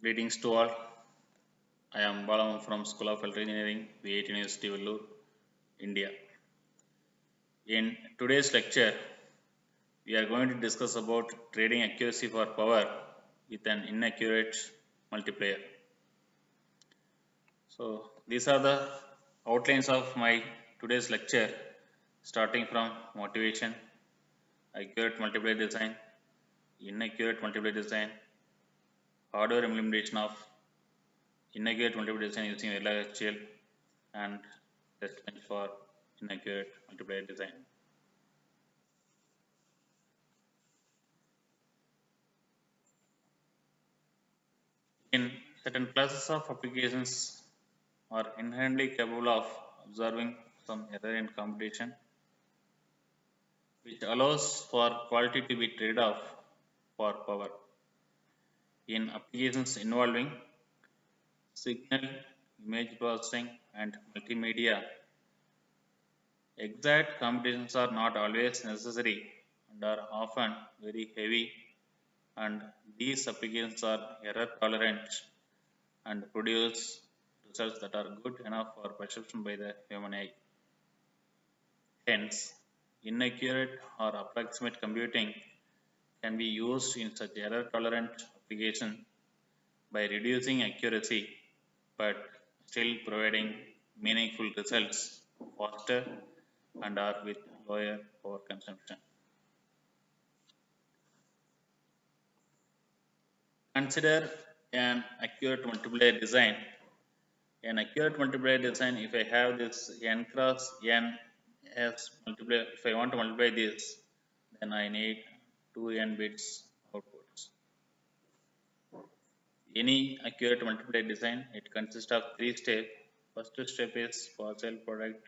Greetings to all. I am Balam from School of Electrical Engineering, VIT University, Vellore, India. In today's lecture, we are going to discuss about trading accuracy for power with an inaccurate multiplier. So these are the outlines of my today's lecture, starting from motivation, accurate multiplier design, inaccurate multiplier design, hardware implementation of inaccurate multiplier design using LHL, and test bench for inaccurate multiplier design. In certain classes of applications are inherently capable of observing some error in computation, which allows for quality to be traded off for power. In applications involving signal, image processing, and multimedia, exact computations are not always necessary and are often very heavy, and these applications are error tolerant and produce results that are good enough for perception by the human eye. Hence, inaccurate or approximate computing can be used in such error tolerant application by reducing accuracy but still providing meaningful results faster and are with lower power consumption. Consider an accurate multiplier design. An accurate multiplier design, if I have this n cross n as multiplier, if I want to multiply this, then I need 2n bits outputs. Any accurate multiplier design, it consists of three steps. First step is partial product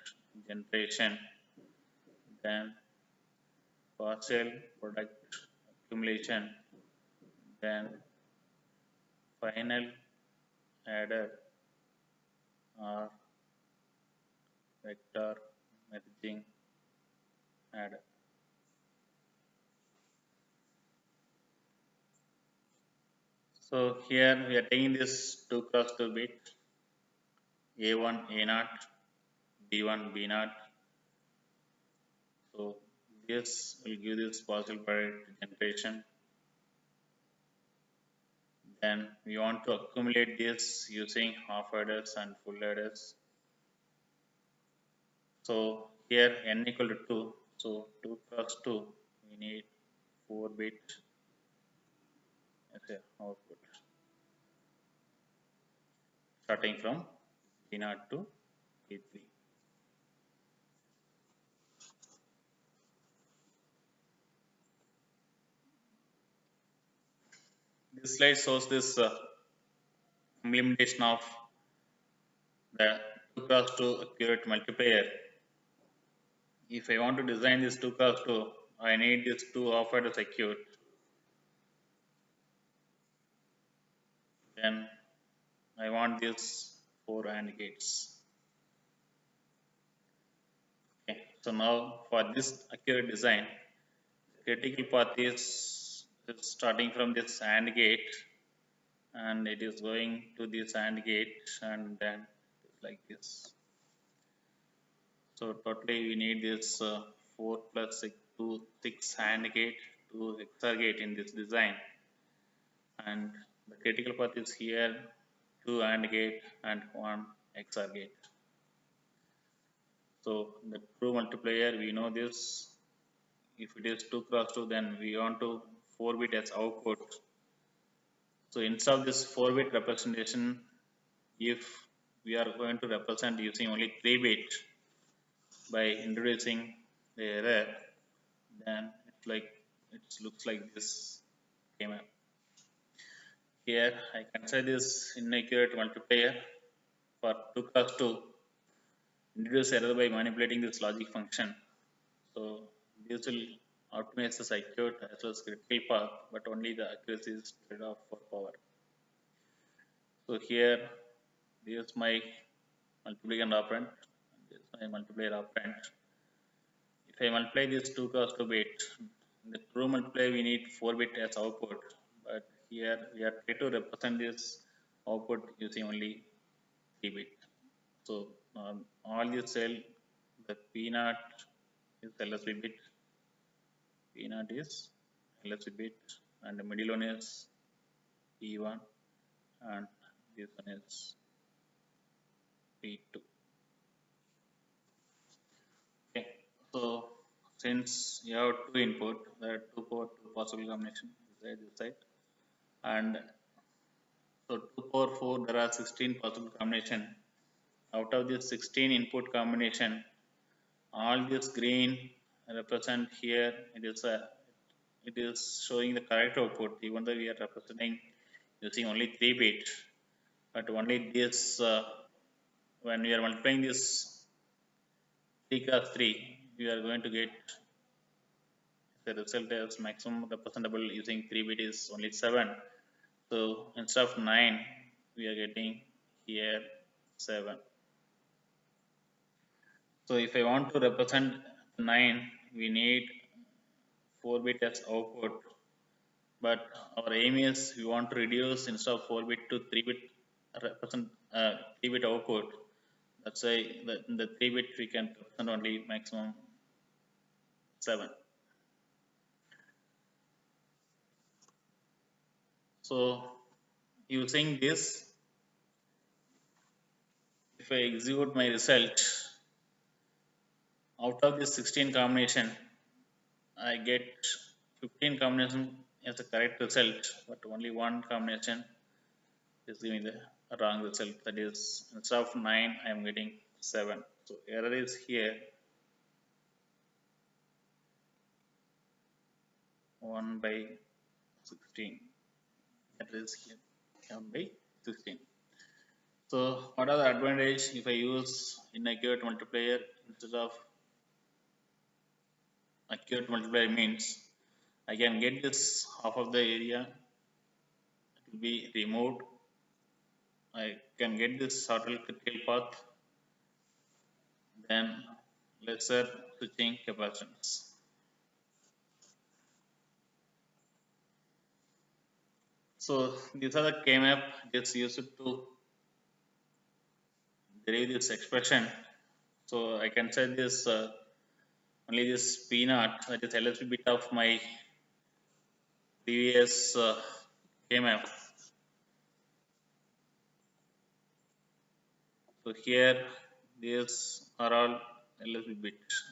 generation, then partial product accumulation, then final adder or vector merging adder. So here we are taking this 2 cross 2 bit A1 A0, B1 B0. So this will give this partial product generation. Then we want to accumulate this using half adders and full adders. So here n equal to 2. So 2 cross 2, we need 4 bit as a output, starting from B0 to B3. This slide shows this implementation of the 2 cross 2 accurate multiplier. If I want to design this 2 cross 2, I need this 2 half adders acute. Then I want this 4 AND gates. Okay, so now for this accurate design, critical path is starting from this AND gate, and it is going to this AND gate, and then like this. So totally we need this 4 plus 6, 6 AND gate, 2 XOR gate in this design, and the critical path is here 2 AND gate and 1 XOR gate. So the true multiplier, we know this. If it is 2 cross 2, then we want to 4 bit as output. So instead of this 4 bit representation, if we are going to represent using only 3 bit by introducing the error, then it's like it looks like this came up. Here I consider this inaccurate multiplier for 2 cross 2, introduce error by manipulating this logic function. So this will optimize the circuit as well as critical path, but only the accuracy is trade off for power. So here, this is my multiplicand operand, this is my multiplier operand. If I multiply this 2 cross 2 bit, in the true multiplier we need 4 bit as output, but here we are trying to represent this output using only 3 bit. So all this cell, the P naught is LSB bit, P naught is LSB bit, and the middle one is P1, and this one is P2. Okay, so since you have two input, there are two possible combinations this side, and so 2 power 4, there are 16 possible combination. Out of this 16 input combination, all this green represent here, it is showing the correct output, even though we are representing using only 3 bit, but only this when we are multiplying this 3 cross 3, we are going to get the result as maximum representable using 3 bit is only 7. So instead of 9, we are getting here 7. So if I want to represent 9, we need 4 bit as output, but our aim is we want to reduce instead of 4 bit to 3 bit represent 3 bit output. That's why the 3 bit we can represent only maximum 7. So using this, if I execute my result, out of this 16 combination, I get 15 combination as a correct result, but only one combination is giving the wrong result. That is, instead of 9, I am getting 7. So error is here 1 by 16. That is here 1 by 16. So what are the advantage if I use inaccurate multiplier instead of accurate multiplier? Means I can get this half of the area, it will be removed. I can get this total critical path, then lesser switching capacitance. So these are the K-map just used to derive this expression. So I can say this only this P naught, that is LSB bit of my previous K-map. So here these are all LSB bits.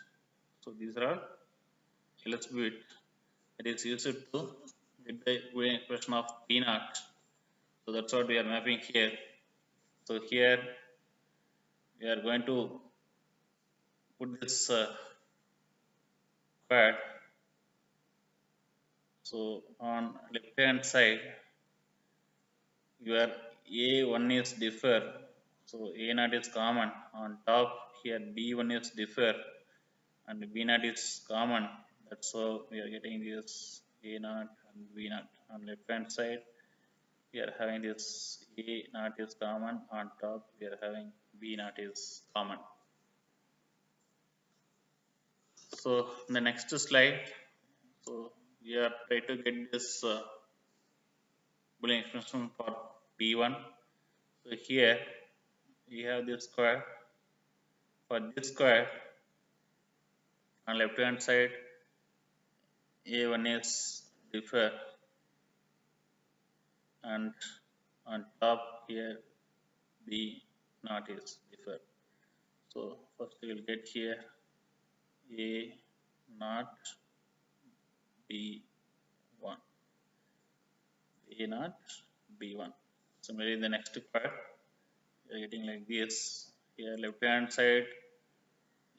So these are all LSB bit that is used to get the Boolean expression of P naught. So that's what we are mapping here. So here we are going to put this quad. So on left hand side, your A1 is differ. So A0 is common. On top here B1 is differ and B0 is common. That's how we are getting this A0 and B0. On left hand side, we are having this A0 is common. On top we are having B0 is common. So in the next slide, so we are trying to get this Boolean expression for P1. So here we have this square. For this square, on left hand side, A1 is differ, and on top here B0 is differ. So first we will get here A0 B1, A0 B1. Similarly, in the next part, we are getting like this. Here left hand side,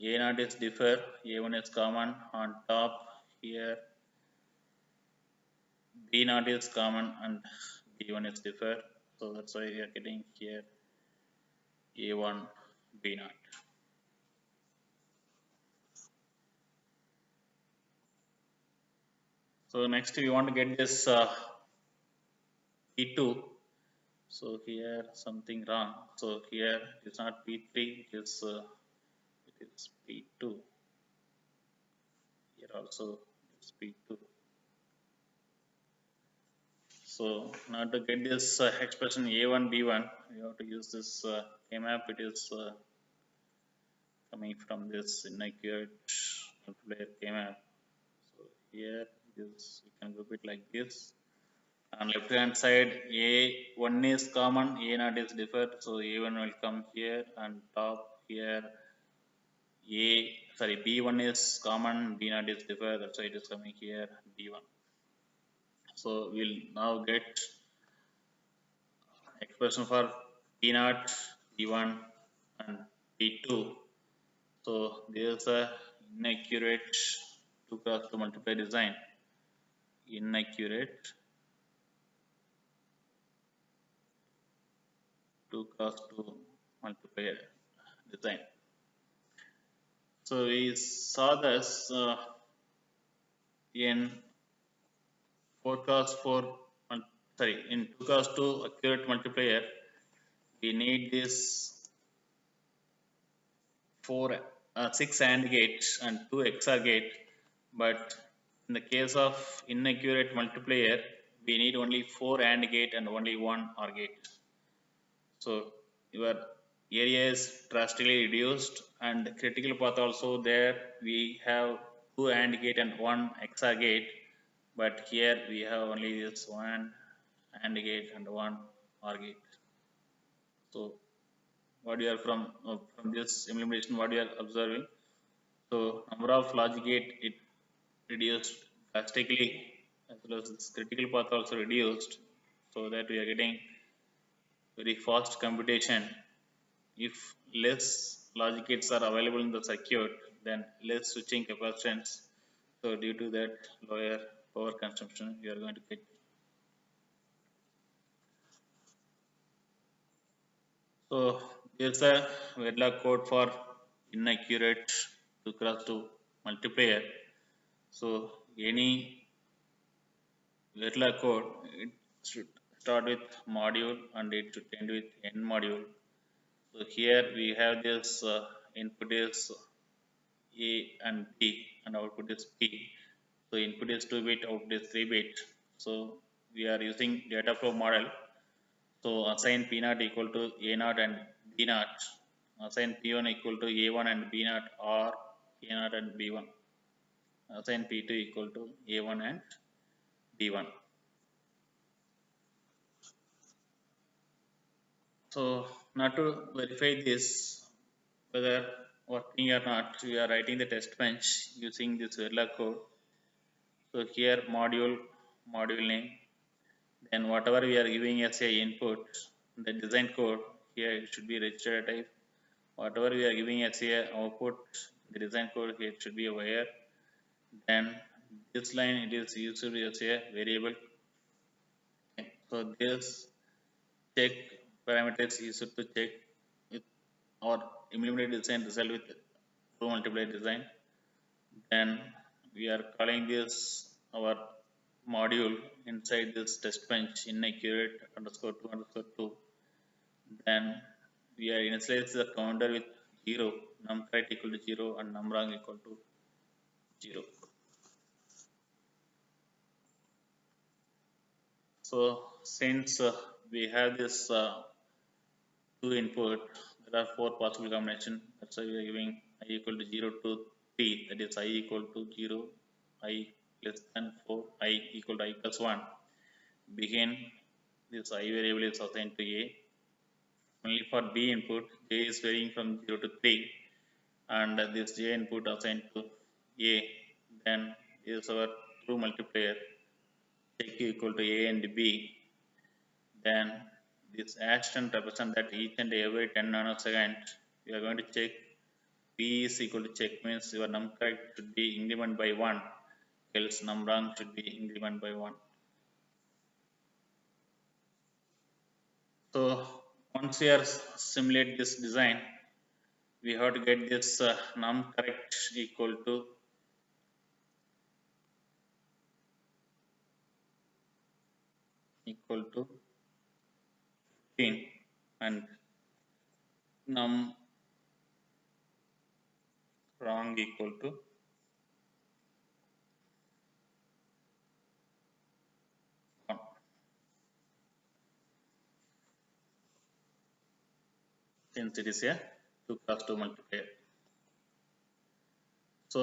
A0 is differ, A1 is common. On top here B0 is common and B1 is differ. So that's why we are getting here A1 B0. So next we want to get this P2. So here something wrong. So here it is not P3, it is P2. Here also it's P2. So now to get this expression a1 b1, we have to use this k-map. It is coming from this inaccurate multiplier k-map. So here this you can group it like this. On left hand side, a1 is common, a0 is different, so a1 will come here, and top here b1 is common, b0 is different, that's why it is coming here b1. So we'll now get expression for b0, b1 and b2. So there's a inaccurate 2 cross 2 multiply design. Inaccurate 2 cross 2 multiplier design. So we saw this in 4 cross 4, in 2 cross 2 accurate multiplier. We need this 6 AND gate and 2 XOR gate, but in the case of inaccurate multiplier, we need only 4 AND gate and only 1 OR gate. So your area is drastically reduced, and critical path also there. We have 2 AND gate and 1 XOR gate, but here we have only this 1 AND gate and 1 OR gate. So what you are from this implementation, what you are observing, so number of logic gate it reduced drastically, as well as this critical path also reduced, so that we are getting very fast computation. If less logic gates are available in the circuit, then less switching capacitance, so due to that lower power consumption we are going to get. So here's a Verilog code for inaccurate 2 cross 2 multiplier. So any Verilog code, it should start with module and it should end with end module. So here we have this input is A and B and output is P. So input is 2 bit, output is 3 bit. So we are using data flow model. So assign P0 equal to A0 and B0. Assign P1 equal to A1 and B0 or A0 and B1. Assign P2 equal to A1 and B1. So now to verify this whether working or not, we are writing the test bench using this Verilog code. So here module name, then whatever we are giving as a input, the design code, here it should be register type. Whatever we are giving as a output, the design code, here it should be a wire. Then this line it is used as a variable. Okay. So this check parameters used to check with or implement design result with 2 multiply design. Then we are calling this our module inside this test bench inaccurate underscore 2 underscore 2. Then we are initialize the counter with 0, numCorrect equal to 0 and numWrong equal to 0. So since we have this 2 input, there are 4 possible combination. That's why we are giving I equal to 0 to 3, that is I equal to 0, I less than 4, I equal to I plus 1. Begin this I variable is assigned to A. Only for B input, J is varying from 0 to 3, and this J input assigned to A. Then is our true multiplier, check equal to A and B. Then this asterisk represent that each and every 10 nanosecond we are going to check. P is equal to check means your numCorrect should be increment by 1, else numWrong should be increment by 1. So once we are simulate this design, we have to get this numCorrect equal to equal to 15 and numWrong equal to 1. since it is a 2 cross 2 multiplier. So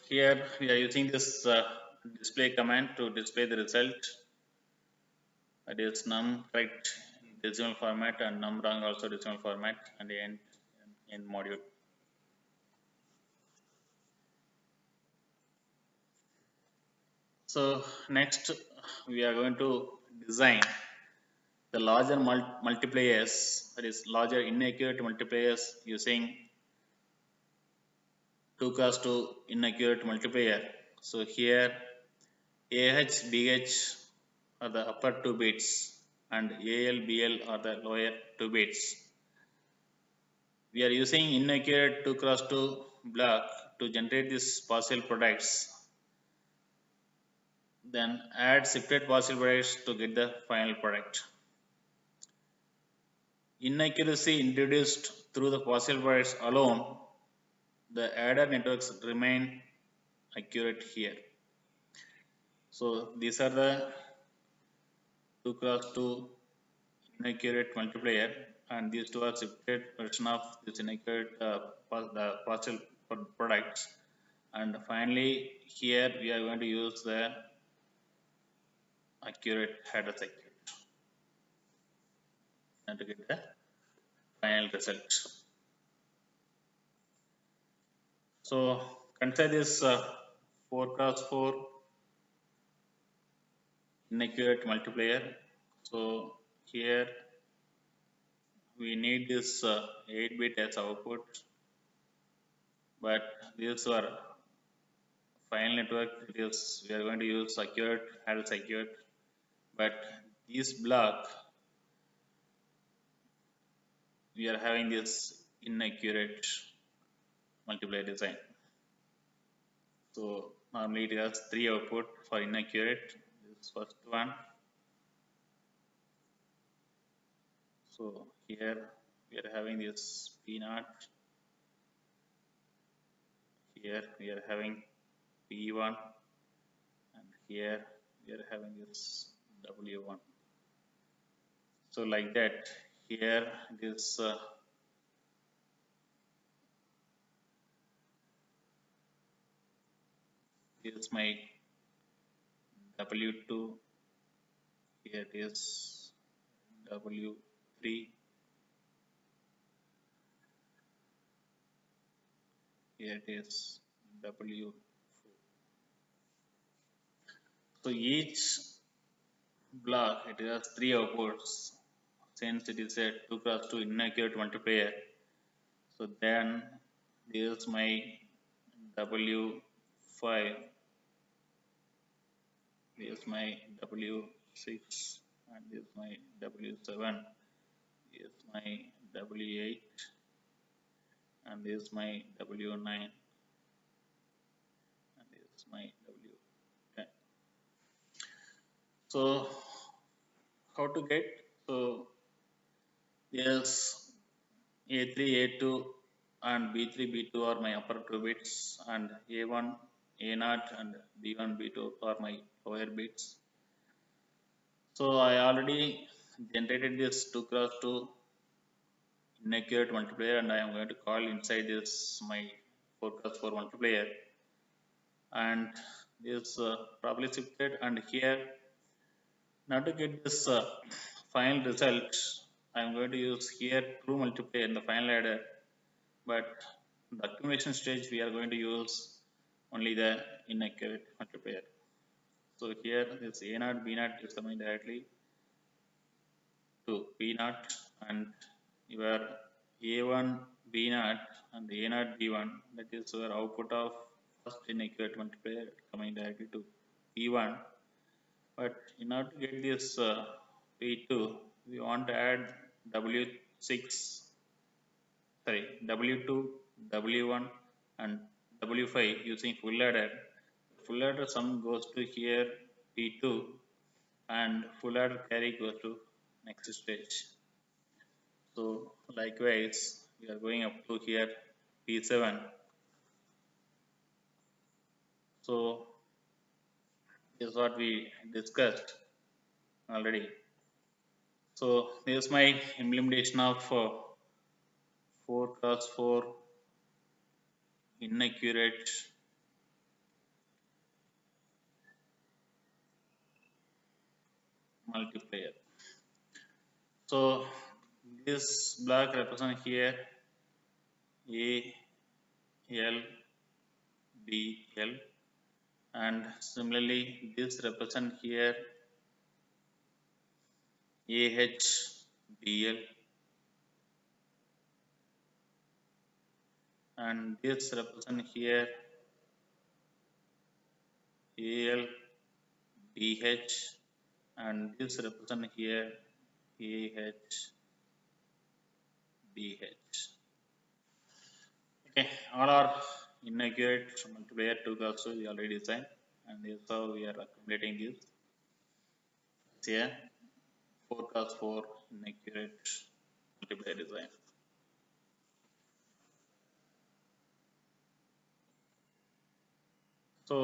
here we are using this display command to display the result, that is num correct decimal format and num wrong also decimal format, and end module. So next we are going to design the larger multipliers, that is larger inaccurate multipliers using 2 cross 2 inaccurate multiplier. So here AH, BH are the upper 2 bits and AL, BL are the lower 2 bits. We are using inaccurate 2 cross 2 block to generate these partial products. Then add separate partial products to get the final product. Inaccuracy introduced through the partial products alone, the adder networks remain accurate here. So these are the 2 cross 2 inaccurate multiplier, and these two are separate version of this inaccurate the partial products. And finally here we are going to use the accurate adder circuit and to get the final result. So consider this 4 cross 4 inaccurate multiplier. So here we need this 8 bit as output, but these are final network. It is we are going to use accurate adder circuit, but this block we are having this inaccurate multiplier design. So normally it has 3 output for inaccurate. This first one. So here we are having this P0. Here we are having P1, and here we are having this W1. So like that, here this is my W2, here it is W3, here it is W4. So each block it has 3 outputs, since it is a 2 cross 2 inaccurate multiplier. So then this is my W5, this is my W6, and this is my W7, this is my W8, and this is my W9, and this is my W10. So how to get? So yes, A3, A2 and B3, B2 are my upper 2 bits, and A1, A0 and B1, B2 are my lower bits. So I already generated this 2 cross 2 inaccurate multiplier, and I am going to call inside this my 4 cross 4 multiplier, and this properly shifted. And here now to get this final result, I am going to use here true multiplier in the final adder, but in the accumulation stage we are going to use only the inaccurate multiplier. So here this A0 B0 is coming directly to P0, and your A1 B0 and A0 B1, that is your output of first inaccurate multiplier coming directly to P1. But in order to get this P2, we want to add W6, sorry, W2, W1 and W5 using full adder. Full adder sum goes to here P2, and full adder carry goes to next stage. So likewise we are going up to here P7. So this is what we discussed already. So this is my implementation of 4 cross 4 inaccurate multiplier. So this block represent here A, L, B, L, and similarly this represent here AH, BL, and this represent here AL, BH, and this represent here AH, BH. Okay, all are inaccurate multiplier 2 cross 2 we already designed, and this is how we are accumulating this. Here 4 cross 4 inaccurate multiplier design. So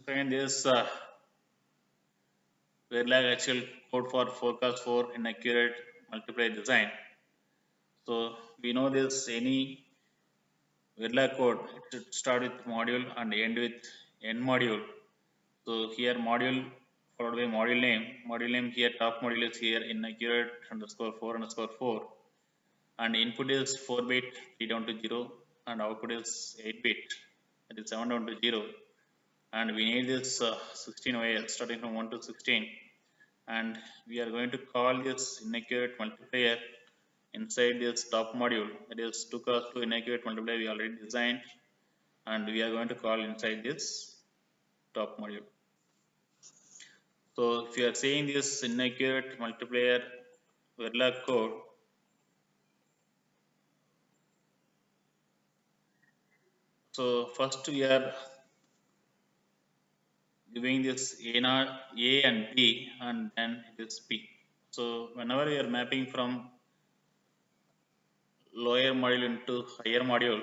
again this Verilog actual code for 4 cross 4 inaccurate multiplier design. So we know this any Verilog code it should start with module and end with end module. So here module followed by module name. Module name here top module is here inaccurate underscore 4 underscore 4, and input is 4 bit 3 down to 0, and output is 8 bit, that is 7 down to 0, and we need this 16 wires starting from 1 to 16, and we are going to call this inaccurate multiplier inside this top module, that is 2 cross 2 inaccurate multiplier we already designed, and we are going to call inside this top module. So if you are seeing this inaccurate multiplier Verilog code, so first we are giving this A and B, and then it is P. So whenever you are mapping from lower module into higher module,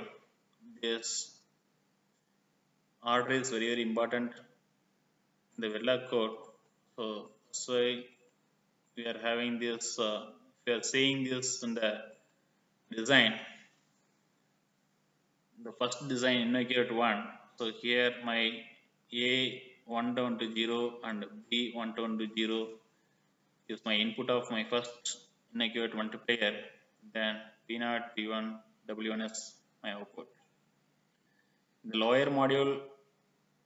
this order is very, very important in the Verilog code. So that's why we are having this, if you are seeing this in the design, the first design inaccurate one. So here my A 1 down to 0 and B 1 down to 0 is my input of my first inaccurate multiplier, then P0, P1, W1 is my output. The lower module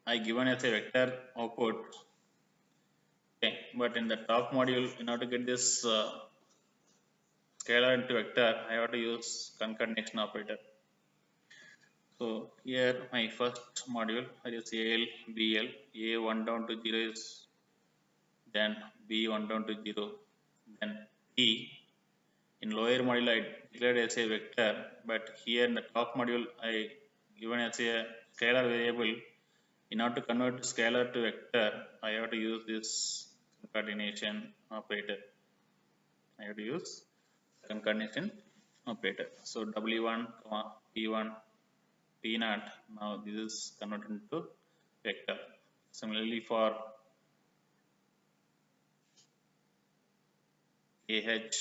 I given as a vector output, okay, but in the top module in order to get this scalar into vector I have to use concatenation operator. So here my first module that is AL, BL, A 1 down to 0 is, then B 1 down to 0, then P. In lower module I declared as a vector, but here in the top module I given as a scalar variable. In order to convert scalar to vector, I have to use this concatenation operator. I have to use concatenation operator. So W1, P1, P0. Now this is converted into vector. Similarly for AH,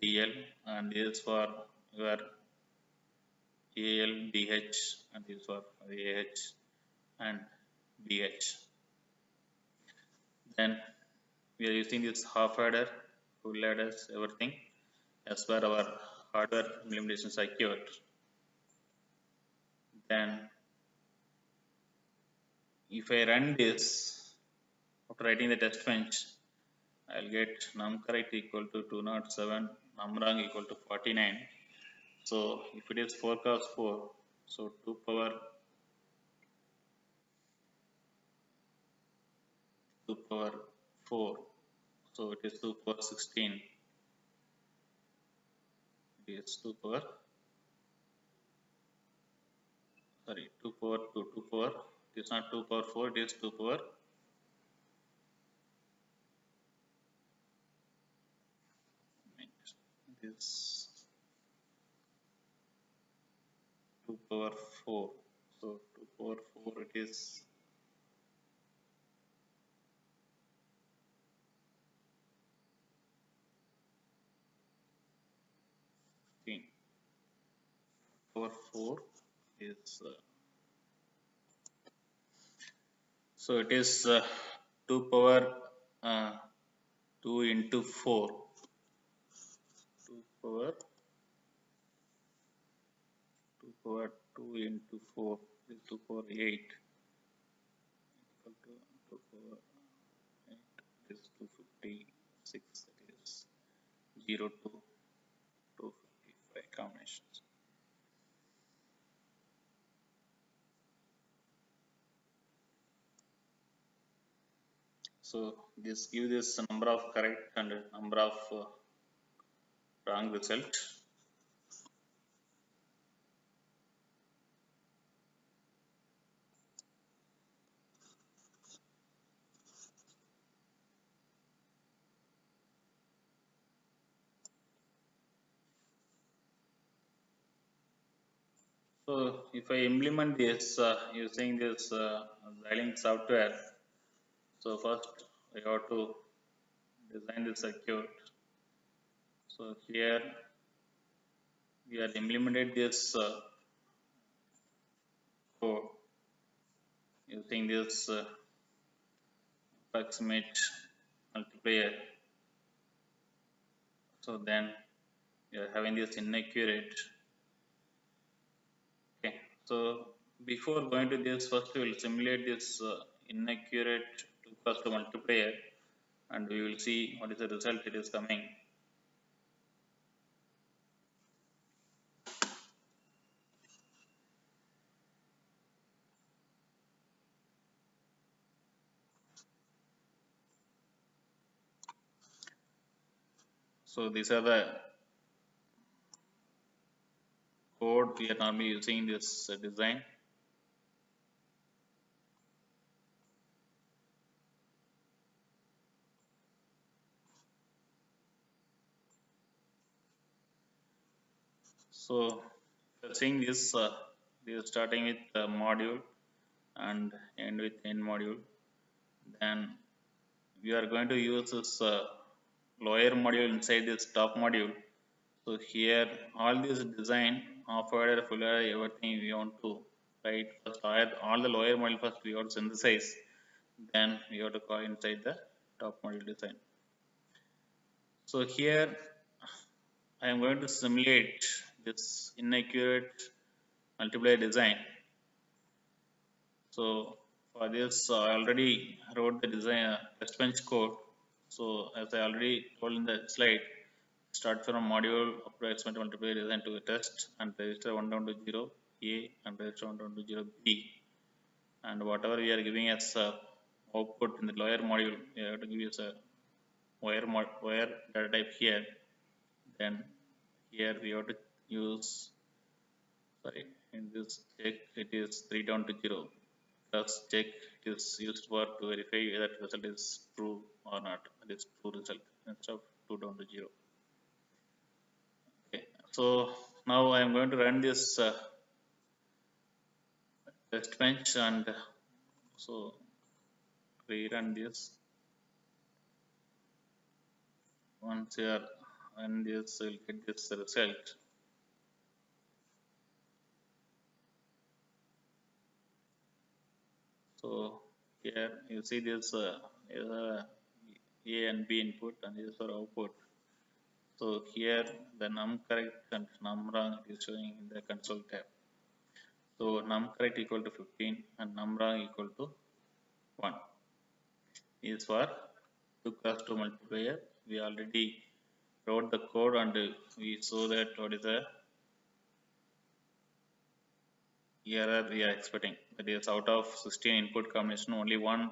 BL, and this is for your AL, BH, and this is for AH and BH. Then we are using this half adder, full adders, everything as per our hardware implementation circuit. Then if I run this after writing the test bench, I'll get num correct equal to 207, num wrong equal to 49. So if it is 4 cross 4, so 2 power 4, so it is 2 power 16. It is 2 power, sorry, 2 power 2, 2 power, it is not 2 power 4, it is 2 power, it is 2 power 4, so 2 power 4 it is 16. power 4 is so it is 2 power uh, 2 into 4, 2 power 2 power 2 into 4 is 2 power 8 equal to 2 power 8 is 256, that is 0 to 255 combinations. So this gives this number of correct and number of wrong result. So if I implement this using this Xilinx software, so first I have to design the circuit. So here we are implemented this code using this approximate multiplier. So then we are having this inaccurate. Okay, so before going to this, first we will simulate this inaccurate 2 cross 2 multiplier, and we will see what is the result it is coming. So these are the code we are normally using in this design. So seeing this, we are starting with the module and end with end module. Then we are going to use this lower module inside this top module. So here all this design of order, full order, everything we want to write first. All the lower module first we want to synthesize. Then we have to call inside the top module design. So here I am going to simulate this inaccurate multiplier design. So for this I already wrote the design test bench code. So as I already told in the slide, start from module approximate multiplier design to a test and register 1 down to 0 A and register 1 down to 0 B, and whatever we are giving as output in the lower module, we have to give us a wire data type here. Then here we have to use, sorry, in this check it is 3 down to 0, plus check is used for to verify whether the result is true or not. It is true result instead of 2 down to 0. Okay, so now I am going to run this test bench, and so rerun this. Once you are run this, you will get this result. So here you see this A and B input, and this is our output. So here the num correct and num wrong is showing in the console tab. So num correct equal to 15 and num wrong equal to 1 is for 2 cross 2 multiplier. We already wrote the code and we saw that what is the error we are expecting. That is, out of 16 input combination, only one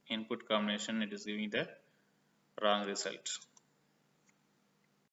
input combination it is giving the wrong result.